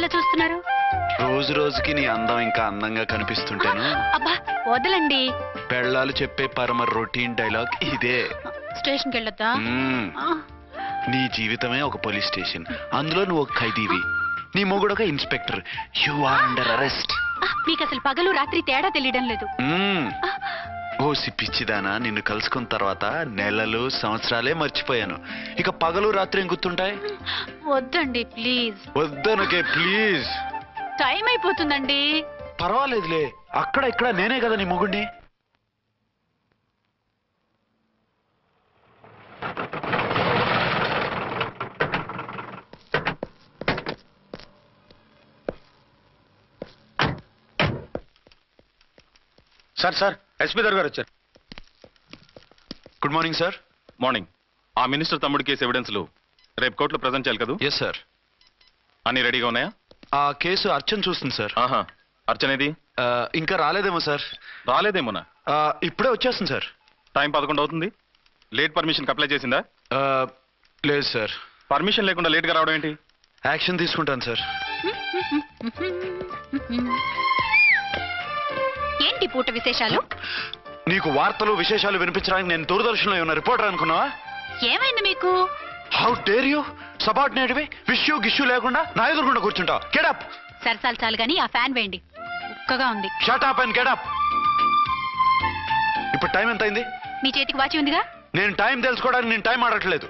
అలా చూస్తున్నారు? రోజు రోజుకి నీ అందం ఇంకా అందంగా కనిపిస్తుంటాను. అబ్బా వదలండి. పెళ్ళాలు చెప్పే పరమ రొటీన్ డైలాగ్ ఇదే. స్టేషన్కి వెళ్ళొద్దా? నీ జీవితమే ఒక పోలీస్ స్టేషన్, అందులో నువ్వు ఒక ఖైదీవి, నీ మొగుడు ఒక inspector. You are under arrest. మీకు అసలు పగలు రాత్రి తేడా తెలియడం లేదు. ఓ సిప్పిచ్చిదానా, నిన్ను కలుసుకున్న తర్వాత నెలలు సంవత్సరాలే మర్చిపోయాను. ఇక పగలు రాత్రి ఏం గుర్తుంటాయి? వద్దండి ప్లీజ్. వద్దనకే ప్లీజ్. టైం అయిపోతుందండి. పర్వాలేదులే, అక్కడ ఇక్కడ నేనే కదా నీ మొగుడిని. సార్ సార్ ఎస్పీ గారు వచ్చారు. Good morning sir. మార్నింగ్. ఆ మినిస్టర్ తమ్ముడి కేసు ఎవిడెన్స్లు రేపు కోర్టులో ప్రజెంట్ చేయాలి కదా? Yes sir. అన్ని రెడీగా ఉన్నాయా? ఆ కేసు అర్చన్ చూస్తుంది సార్. ఆహా, అర్చనేది? ఇంకా రాలేదేమో సార్. రాలేదేమోనా? ఇప్పుడే వచ్చేస్తుంది సార్. టైం 11 అవుతుంది. లేట్ పర్మిషన్ అప్లై చేసిందా? లేదు సార్. పర్మిషన్ లేకుండా లేట్గా రావడం ఏంటి? యాక్షన్ తీసుకుంటాను సార్. ఏంటి పూట విశేషాలు? నీకు వార్తలు విశేషాలు వినిపించడానికి నేను దూరదర్శన్లో ఉన్న రిపోర్టర్ అనుకున్నావా? ఏమైంది మీకు? How dare you! సబార్డినేట్వి విష్యూ గిష్యూ లేకుండా నా ఎదురుకుండా కూర్చుంటావు. Get up. సరసాలు చాలు గానీ ఆ ఫ్యాన్ వేయండి, ఉక్కగా ఉంది. Shut up and get up. ఇప్పుడు టైం ఎంత అయింది? మీ చేతికి వాచి ఉందిగా. నేను టైం తెలుసుకోవడానికి నేను టైం ఆడట్లేదు.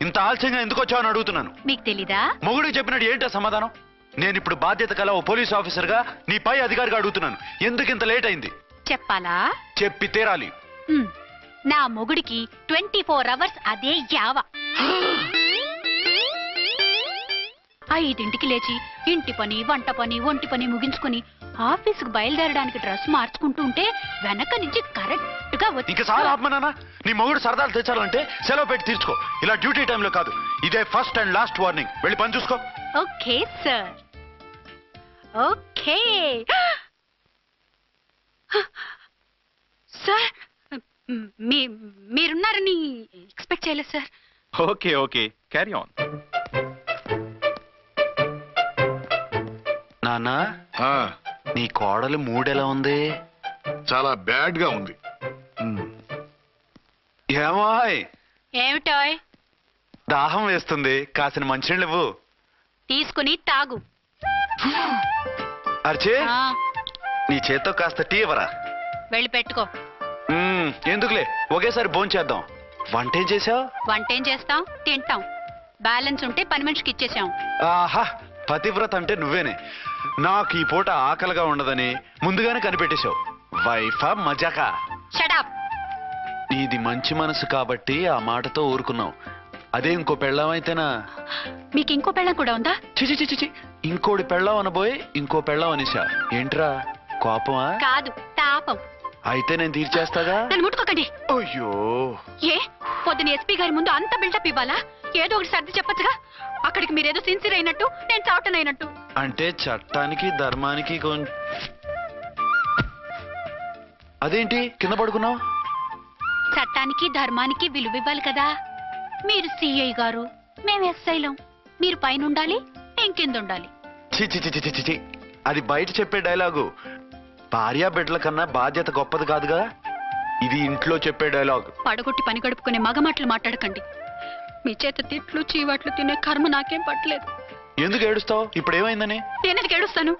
ఇంత ఆలస్యంగా ఎందుకు వచ్చావని అడుగుతున్నాను. మీకు తెలీదా? మొగుడికి చెప్పినట్టు ఏంటో సమాధానం? నేను ఇప్పుడు బాధ్యత కల ఓ పోలీస్ ఆఫీసర్ గా నీ పై అధికారిగా అడుగుతున్నాను, ఎందుకు ఇంత లేట్ అయింది? చెప్పాలా? చెప్పి తీరాలి. నా మొగుడికి 24 అవర్స్ అదే యావ. 5ంటికి లేచి ఇంటి పని, వంట పని, ఒంటి పని ముగించుకుని ఆఫీసుకు బయలుదేరడానికి డ్రెస్ మార్చుకుంటూ ఉంటే వెనక నుంచి కరెక్ట్ గా వచ్చి. ఇంకా సార్ ఆత్మనానా, నీ మొగుడు సరదాలు తెచ్చాలంటే సెలవు పెట్టి తీర్చుకో. ఇలా డ్యూటీ టైంలో కాదు. ఇదే ఫస్ట్ అండ్ లాస్ట్ వార్నింగ్. వెళ్ళి పని చూసుకో. Okay sir. Okay sir. మీరున్నారని ఎక్స్పెక్ట్ చేయలేదు sir. Okay okay, carry on. నాన్న, నీ కోడలు మూడెలా ఉంది? చాలా బ్యాడ్ గా ఉంది. ఏమాయ్? ఏమిటాయ్? దాహం వేస్తుంది, కాసిన మంచినీళ్ళు ఇవ్వు. తీసుకుని తాగు. అర్చే, నీ చేత్తో కాస్త టీ ఇవ్వరా. వెళ్ళి పెట్టుకో. ఎందుకులే, ఒకేసారి భోంచేద్దాం. వంటేం చేసావు? వంటేం చేస్తాం, తింటాం. బ్యాలెన్స్ ఉంటే పని మనిషికి ఇచ్చేసాం. ఆహా, పతివ్రత అంటే నువ్వేనే. నాకు ఈ పూట ఆకలిగా ఉండదని ముందుగానే కనిపెట్టేశావు. వైఫా మజాకా? షటప్. నీది మంచి మనసు కాబట్టి ఆ మాటతో ఊరుకున్నావు. అదే ఇంకో పెళ్ళాం అయితేనా? మీకు ఇంకో పెళ్ళం కూడా ఉందా? చిచి చిచి చి, ఇంకోటి పెళ్ళాం అనబోయి ఇంకో పెళ్ళాం అనేసా. ఏంట్రా కోపమా? కాదు, తాపం. అయితే నేను తీర్చేస్తాగా. నన్ను ముట్టుకోకండి. అయ్యో, ఏ పొద్దున ఎస్పీ గారి ముందు అంత బిల్డప్ ఇవ్వాలా? ఏదో ఒకటి సర్ది చెప్పచ్చుగా. అక్కడికి మీరేదో సిన్సియర్ అయినట్టు, నేను చావటన్ అయినట్టు. అంటే చట్టానికి ధర్మానికి అదేంటి కింద పడుకున్నావు? చట్టానికి ధర్మానికి విలువ ఇవ్వాలి కదా. మీరు సిఐ గారు, మేము ఎస్ఐలం. మీరు పైన ఉండాలి, నేను కింద ఉండాలి. చిచి చిచి చిచి చి, అది బయట చెప్పే డైలాగు. భార్యా బిడ్డల కన్నా బాధ్యత గొప్పది కాదుగా. ఇది ఇంట్లో చెప్పే డైలాగ్. పడగొట్టి పని గడుపుకునే మగ మాటలు మాట్లాడకండి. మీ చేత తిట్లు చీవాట్లు తినే కర్మ నాకేం పట్టలేదు. ఎందుకు ఏడుస్తావు? ఇప్పుడు ఏమైందని? నేనెందుకు ఏడుస్తాను?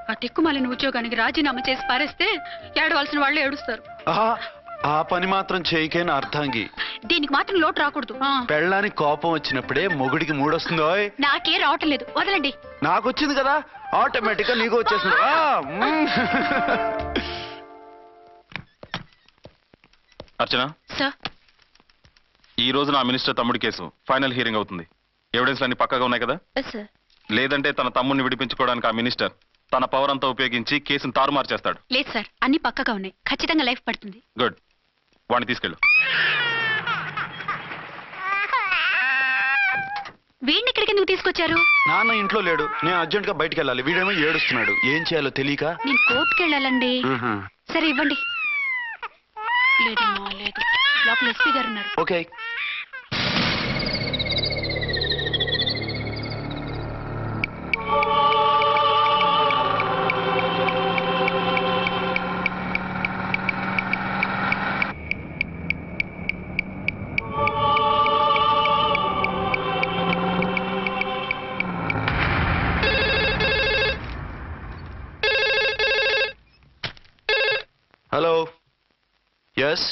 ఆ తిక్కుమాలిన ఉద్యోగానికి రాజీనామా చేసి పారేస్తే ఏడవలసిన వాళ్ళు ఏడుస్తారు. ఆ పని మాత్రం చేయకేన అర్థంగి. దీనికి మాత్రం లోటు రాకూడదు. పెళ్ళానికి కోపం వచ్చినప్పుడే మొగుడికి మూడొస్తుందో. నాకే రావటం లేదు, వదలండి. నాకు వచ్చింది కదా, ఆటోమేటిక్ గా నీకు వచ్చేసింది. అర్చన సార్, ఈ రోజు నా మినిస్టర్ తమ్ముడి కేసు ఫైనల్ హియరింగ్ అవుతుంది. ఎవిడెన్స్ అన్ని పక్కగా ఉన్నాయి కదా? సార్. లేదంటే తన తమ్ముడిని విడిపించుకోవడానికి ఆ మినిస్టర్ తన పవర్ అంతా ఉపయోగించి కేసును తారుమారు చేస్తాడు. లేదు సార్, అన్ని పక్కగా ఉన్నాయి. ఖచ్చితంగా లైఫ్ పడుతుంది. గుడ్, వాడిని తీసుకెళ్ళు. వీడిని ఇక్కడికి ఎందుకు తీసుకొచ్చారు? నాన్న ఇంట్లో లేడు, నేను అర్జెంట్ గా బయటికి వెళ్ళాలి. వీడేమో ఏడుస్తున్నాడు, ఏం చేయాలో తెలియక. నేను కోర్టుకి వెళ్ళాలండి. సరే ఇవ్వండి. లేదమ్మా, లేదు. లోపల ఎస్పీ గారు ఉన్నారు. ఓకే. ఎస్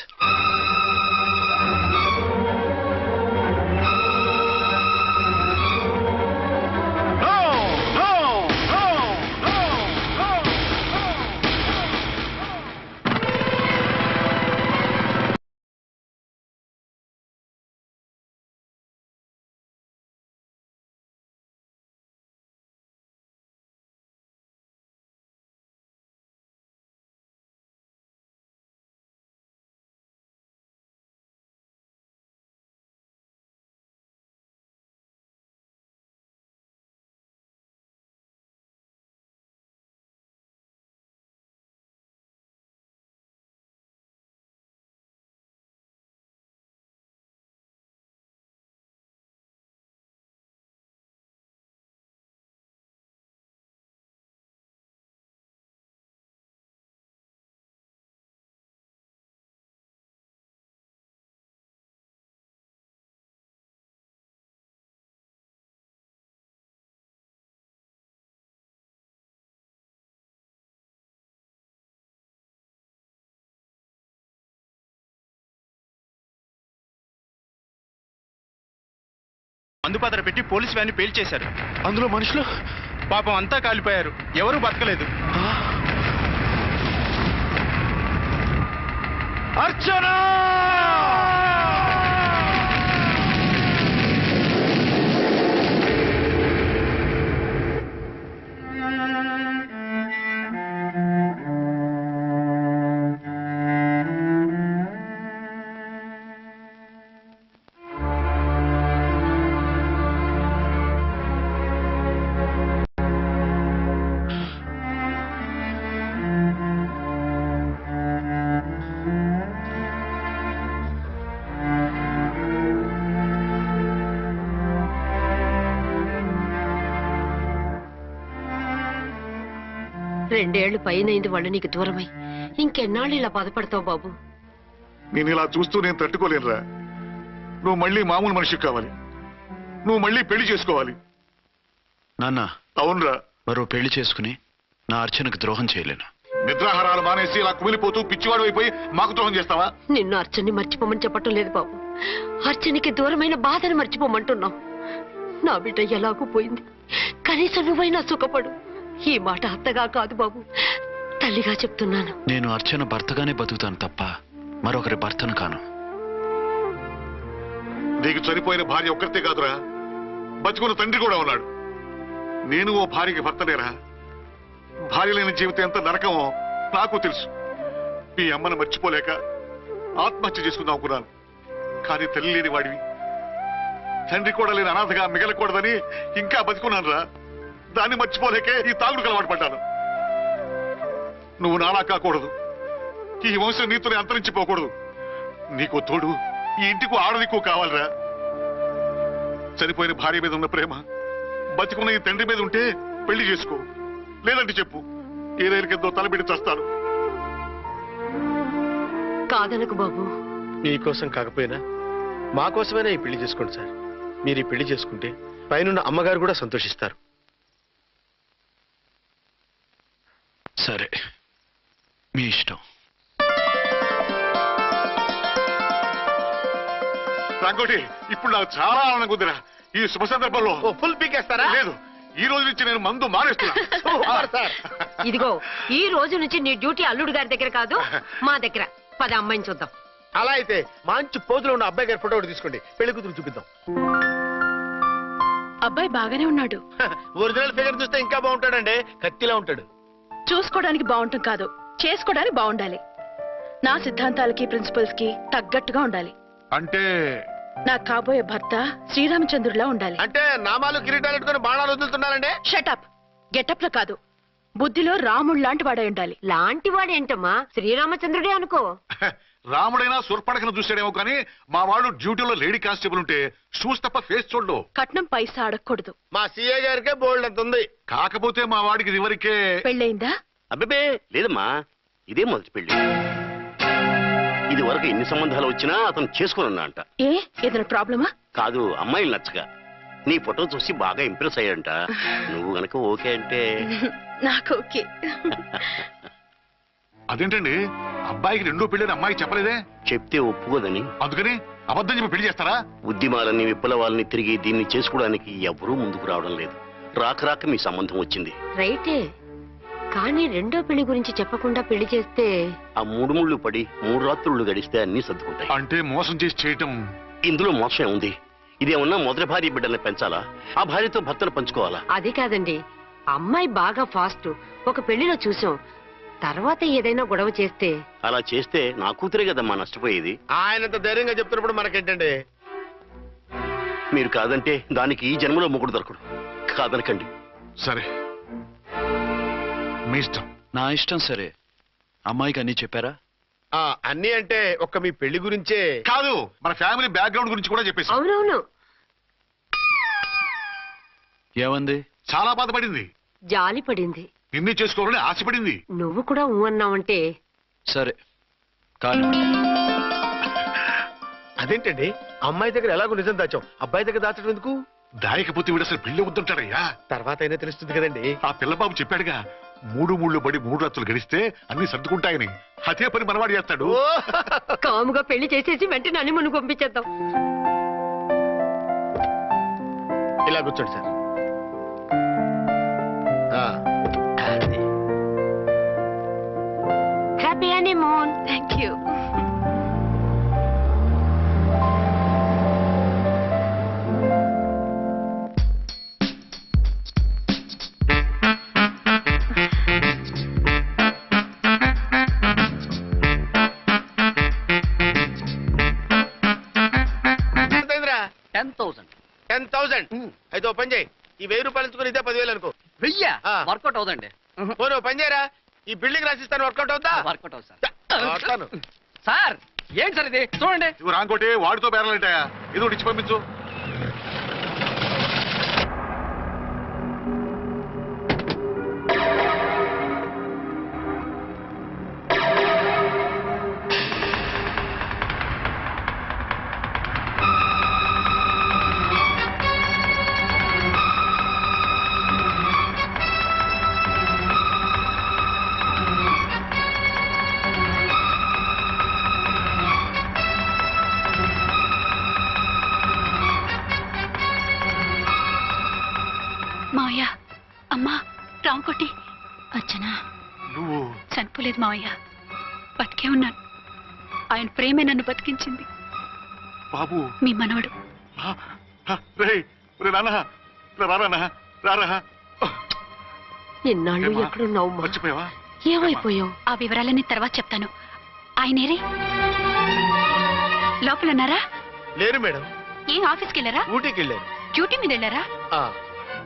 మందుపాత్ర పెట్టి పోలీసు వ్యాన్ని పేల్చేశారు. అందులో మనుషులు పాపం అంతా కాలిపోయారు. ఎవరూ బతకలేదు. అర్చనా! రెండేళ్లు పైనైంది వాళ్ళు నీకు దూరమై. ఇంకెన్నాళ్ళు ఇలా బాధపడతావు బాబు? నేను ఇలా చూస్తూ నేను తట్టుకోలేనురా. నువ్వు మళ్ళీ మామూలు మనిషి కావాలి. నువ్వు మళ్ళీ పెళ్లి చేసుకోవాలి. నాన్న, అవునరా. మరో పెళ్లి చేసుకుని నా అర్చనకు ద్రోహం చేయలేను. నిద్రాహారాలు మానేసి ఇలా కుమిలిపోతూ పిచ్చివాడు అయిపోయి మాకు ద్రోహం చేస్తావా? నిన్ను అర్చన్ని మర్చిపోమని చెప్పటం లేదు బాబు. అర్చనికి దూరమైన బాధను మర్చిపోమంటున్నావు. నా బిడ్డ ఎలాగూ పోయింది, కనీసం నువ్వైనా సుఖపడు. ఈ మాట అత్తగా కాదు బాబు, తల్లిగా చెప్తున్నాను. నేను అర్చన భర్తగానే బతుకుతాను తప్ప మరొకరి భర్తను కాను. నీకు చనిపోయిన భార్య ఒక్కరితే కాదురా, బతుకున్న తండ్రి కూడా ఉన్నాడు. నేను ఓ భార్యకి భర్తలేరా. భార్య లేని జీవితం ఎంత నరకమో నాకు తెలుసు. మీ అమ్మను మర్చిపోలేక ఆత్మహత్య చేసుకుందాం అనుకున్నాను. కానీ తల్లి లేని వాడివి, తండ్రి కూడా లేని అనాథగా మిగలకూడదని ఇంకా బతుకున్నాను రా. దాన్ని మర్చిపోలేకే ఈ తాగుడుకు అలవాటు పడ్డాను. నువ్వు నాలా కాకూడదు, ఈ వంశం నీతోనే అంతరించిపోకూడదు. నీకు తోడు ఈ ఇంటికి ఆడదికు కావాలిరా. చనిపోయిన భార్య మీద ఉన్న ప్రేమ బతికున్న ఈ తండ్రి మీద ఉంటే పెళ్లి చేసుకో. లేదంటే చెప్పు, ఏ రైలు కిందో తలబెట్టి చస్తాను. కాదనకు బాబు. మీకోసం కాకపోయినా మా కోసమైనా ఈ పెళ్లి చేసుకోండి సార్. మీరు ఈ పెళ్లి చేసుకుంటే పైనున్న అమ్మగారు కూడా సంతోషిస్తారు. సరే, మీ ఇష్టం. రంగోటి, ఇప్పుడు నాకు చాలా ఆనందంగా ఉందిరా. ఈ శుభ సందర్భంలో ఫుల్ పీకేస్తారా? లేదు, ఈ రోజు నుంచి నేను మందు మానేస్తున్నా. ఇదిగో, ఈ రోజు నుంచి నీ డ్యూటీ అల్లుడు గారి దగ్గర కాదు, మా దగ్గర. పద అమ్మాయిని చూద్దాం. అలా అయితే మంచి పోజులో ఉన్న అబ్బాయి గారి ఫోటో ఒకటి తీసుకోండి, పెళ్లి కూతురు చూపిద్దాం. అబ్బాయి బాగానే ఉన్నాడు. ఒరిజినల్ ఫిగర్ చూస్తే ఇంకా బాగుంటాడండి, కత్తిలా ఉంటాడు. చూసుకోవడానికి బాగుంటుంది కాదు, చేసుకోవడానికి బాగుండాలి. నా సిద్ధాంతాలకి ప్రిన్సిపల్స్ కి తగ్గట్టుగా ఉండాలి. అంటే నా కాబోయే భర్త శ్రీరామచంద్రుడిలా ఉండాలి. అంటే నామాలు కిరీటాలు పెట్టుకుని బాణాలు వదులుతున్నారండి. షటప్. గెటప్ లో కాదు, బుద్ధిలో రాముడు లాంటి వాడై ఉండాలి. లాంటి వాడేంటమ్మా, శ్రీరామచంద్రుడే అనుకో. రాముడైనా సుర్పడకను చూసాడేమో కానీ మా వాడు డ్యూటీలో లేడీ కానిస్టేబుల్ ఉంటే షూస్ తప్ప ఫేస్ చూడు. కట్నం పైసా అడగకూడదు. మా సీఏ గారికే బోల్డ్ అంత ఉంది. కాకపోతే మా వాడికి ఇదివరకే పెళ్ళయిందా? అబ్బే లేదమ్మా, ఇదే మొదటి పెళ్లి. ఇది వరకు ఎన్ని సంబంధాలు వచ్చినా అతను చేసుకున్నా అంట. ఏ ఏదైనా ప్రాబ్లమా? కాదు, అమ్మాయిలు నచ్చగా నీ ఫోటో చూసి బాగా ఇంప్రెస్ అయ్యాడంట. నువ్వు గనక ఓకే అంటే నాకు ఓకే. అదేంటండి, అబ్బాయికి రెండో పెళ్ళని అమ్మాయికి చెప్పలేదే? చెప్తే ఒప్పుకోదని. అందుకని అబద్ధం చెప్పి పెళ్లి చేస్తారా? ఉద్యమాలని విప్లవాలని తిరిగి దీన్ని చేసుకోవడానికి ఎవరూ ముందుకు రావడం లేదు. రాక మీ సంబంధం వచ్చింది. రైటే, కానీ రెండో పెళ్లి గురించి చెప్పకుండా పెళ్లి చేస్తే ఆ 3 ముళ్ళు పడి 3 రాత్రులు గడిస్తే అన్ని సర్దుకుంటాయి. అంటే మోసం చేసి చేయటం. ఇందులో మోసం ఉంది. ఇదేమన్నా మొదటి భార్య బిడ్డల్ని పెంచాలా? ఆ భార్యతో భర్తను పంచుకోవాలా? అది కాదండి, అమ్మాయి బాగా ఫాస్ట్. ఒక పెళ్లిలో చూసాం, తర్వాత ఏదైనా గొడవ చేస్తే. అలా చేస్తే నా కూతురే కదమ్మా నష్టపోయేది. ఆయనంత ధైర్యంగా చెప్తున్నప్పుడు మనకేంటండి? మీరు కాదంటే దానికి ఈ జన్మలో మొగుడు దొరకడు. కాదనకండి. సరే, మీ ఇష్టం. నా ఇష్టం. సరే, అమ్మాయికి అన్ని చెప్పారా? అన్ని అంటే ఒక్క మీ పెళ్లి గురించే కాదు, మన ఫ్యామిలీ బ్యాక్గ్రౌండ్ గురించి కూడా చెప్పేసి. అవునవును, ఏమంది? చాలా బాధపడింది, జాలి పడింది. నిన్నే చేసుకోవాలని ఆశపడింది. నువ్వు కూడా ఊ అన్నావంటే. సరే కానీ అదేంటండి, అమ్మాయి దగ్గర ఎలాగో నిజం దాచాం, అబ్బాయి దగ్గర దాచడం ఎందుకు? దాయకపోతే వీడు అసలు పెళ్లి వద్దంటాడయ్యా. తర్వాత అయినా తెలుస్తుంది కదండి. ఆ పిల్లబాబు చెప్పాడుగా, 3 ముళ్ళు పడి 3 రాత్రులు గడిస్తే అన్ని సర్దుకుంటాయని. అదే పని మనవాడు చేస్తాడు. కాముగా పెళ్లి చేసేసి వెంటనే హనీమూన్ పంపించేద్దాం. ఇలా కూర్చోండి sir. Happy honeymoon. Thank you. అయితే ఓ పని చేయి, ఈ 1000 రూపాయలు ఎంచుకుని ఇదే 10,000 అనుకో. 1000 ఆ. వర్కౌట్ అవుదండి. పోనీ ఓ పని చేయరా, ఈ బిల్డింగ్ రాసిస్తాను, వర్కౌట్ అవుతా? వర్కౌట్ అవుతుంది సార్. వస్తాను. సార్ ఏంటి సార్ ఇది? చూడండి. ఇవి రాంకోటి వాడితో బేరాలంటాయా? ఇది ఒకటి ఇచ్చి పంపించు. మావయ్య, అమ్మా, రాంకోటి. అచ్చనా, నువ్వు చనిపోలేదు మావయ్య, బతికే ఉన్నాను. ఆయన ప్రేమే నన్ను బతికించింది. బాబు, మీ మనవడు. రారా. ఇన్నాళ్ళు ఎక్కడున్నావు? మర్చిపోయావా? ఏమైపోయావు? ఆ వివరాలన్నీ తర్వాత చెప్తాను. ఆయనేరే లోపలన్నారా? లేరు మేడం, ఏం ఆఫీస్కి వెళ్ళారా? ఊటీకి వెళ్ళారు. డ్యూటీ మీద వెళ్ళారా?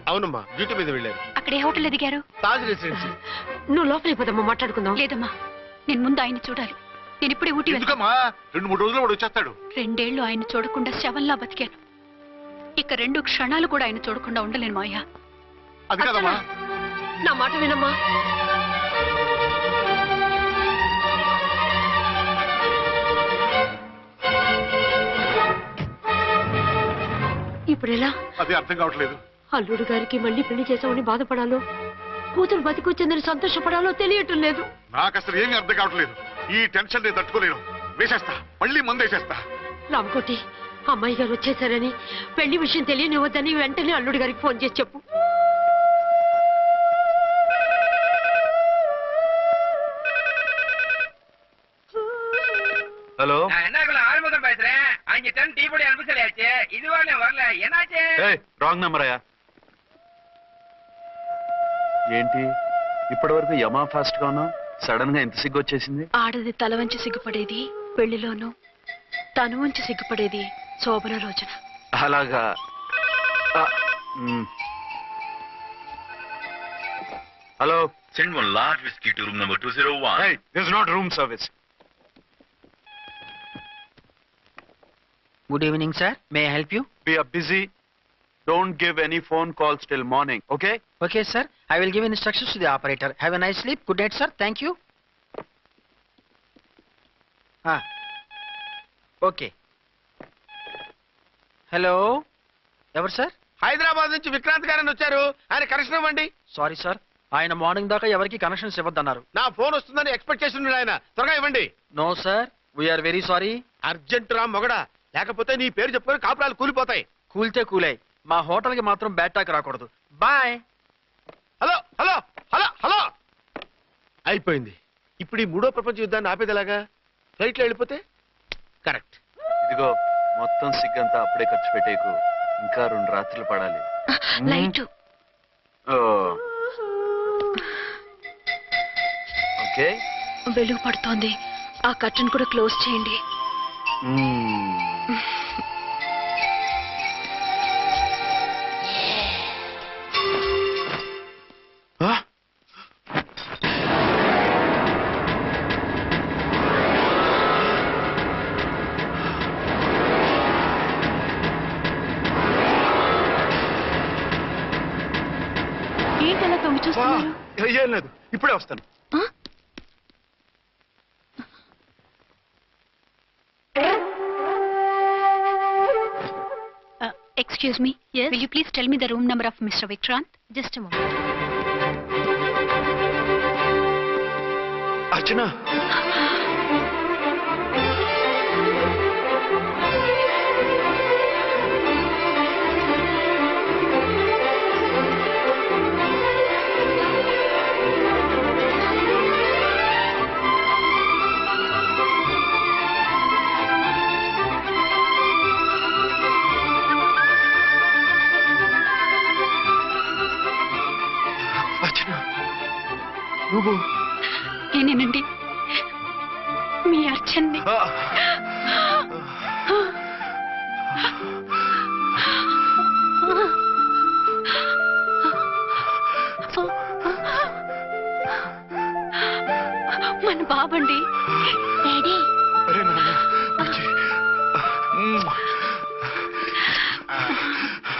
అవునమ్మా, డ్యూటీ మీద వెళ్ళారు. అక్కడ ఏ హోటల్ ఎదిగారు? తాజ్ రెసిడెన్సీ. నువ్వు లోపలికి పోదమ్మా, మాట్లాడుకుందాం. లేదమ్మా, నేను ముందు ఆయన్ని చూడాలి. నేను ఇప్పుడే ఊటీ వెళ్తాను. ఎందుకమ్మా? 2-3 రోజుల్లో వాడు వచ్చేస్తాడు. 2 ఏళ్లు ఆయన చూడకుండా శవంలా బతికాను. ఇక 2 క్షణాలు కూడా ఆయన చూడకుండా ఉండలేను మాయా. అది కాదమ్మా. నా మాట వినమ్మా. ఇప్పుడెలా? అది అర్థం కావట్లేదు. అల్లుడు గారికి మళ్ళీ పెళ్లి చేసామని బాధపడాలో, కూతురు బతికొచ్చిందని సంతోషపడాలో తెలియటం లేదు. నాకు అసలు ఏమీ అర్థం కావట్లేదు. ఈ టెన్షన్ నేను తట్టుకోలేను. వేసేస్తా, మళ్ళీ మందేసేస్తా. రామకోటి, అమ్మాయి గారు వచ్చేసారని, పెళ్లి విషయం తెలియనివ్వద్దని వెంటనే అల్లుడు గారికి ఫోన్ చేసి చెప్పు. ஹலோ. நான் என்ன ஆறுமுகம் பேசுறேன். அங்க டன் டீ பொடி அனுப்ப சொல்லியாச்சு. இது வரல என்னாச்சு? ఏయ్, రాంగ్ నెంబర్ అయ్యా. ఏంటి ఇప్పటి వరకు యమా ఫాస్ట్ గా ఉన్నావు, సడన్ గా ఎంత సిగ్గు వచ్చేసింది? ఆడది తల వంచి సిగ్గుపడేది పెళ్లిలోనూ, తను వంచి సిగ్గుపడేది శోభన రోజున. అలాగా. Hello. Send one large whiskey to room number 201. Hey, this is not room service. Good evening, sir. May I help you? We are busy. Don't give any phone calls till morning, okay? Okay, sir. I will give instructions to the operator. Have a nice sleep. Good night, sir. Thank you. Okay. Hello. ఎవరు sir? Hyderabad నుంచి విక్రాంత్ గారని వచ్చారు. ఆయన connection ఇవ్వండి. Sorry sir, ఆయన morning దాకా ఎవరికి connections ఇవ్వద్దన్నారు. నా ఫోన్ వస్తుందని ఎక్స్పెక్ట్ చేస్తున్నాడు ఆయన. త్వరగా ఇవ్వండి. No sir, we're very sorry. Urgent రా మొగడా, లేకపోతే నీ పేరు చెప్పుకొని కాపురాలు కూలిపోతాయి. కూల్తే కూలాయి, మా హోటల్కి మాత్రం బ్యాడ్ టాక్ రాకూడదు. Bye. Hello hello hello hello. అయిపోయింది. ఇప్పుడు ఈ 3వ ప్రపంచ యుద్ధాన్ని ఆపేది ఎలాగా? ఫ్లైట్లో వెళ్ళిపోతే కరెక్ట్. ఇదిగో మొత్తం సిగ్గంతా అప్పుడే ఖర్చు పెట్టేకు, ఇంకా 2 రాత్రులు పడాలి. లైట్ ఓకే, వెలుగు పడుతోంది. ఆ కర్టన్ కూడా క్లోజ్ చేయండి. ఏంటలా తొంగి చూస్తున్నారు? ఏం లేదు, ఇప్పుడే వస్తాను. Excuse me, will you please tell me the room number of mister Vikrant? Just moment. Archana, నువ్వు నేనేనండి, మీ అర్చన్ని. మన బాబండి. డాడీ, అరే నాన్న, వచ్చి.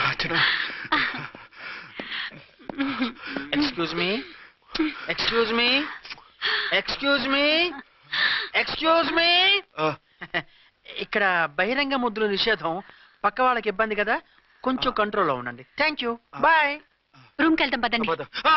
Archana, excuse me, excuse me, excuse me, excuse me. ఇక్కడ బహిరంగ ముద్దుల నిషేధం, పక్క వాళ్ళకి ఇబ్బంది కదా, కొంచెం కంట్రోల్లో ఉండండి. Thank you, bye. రూమ్కి వెళ్తాం పదండి.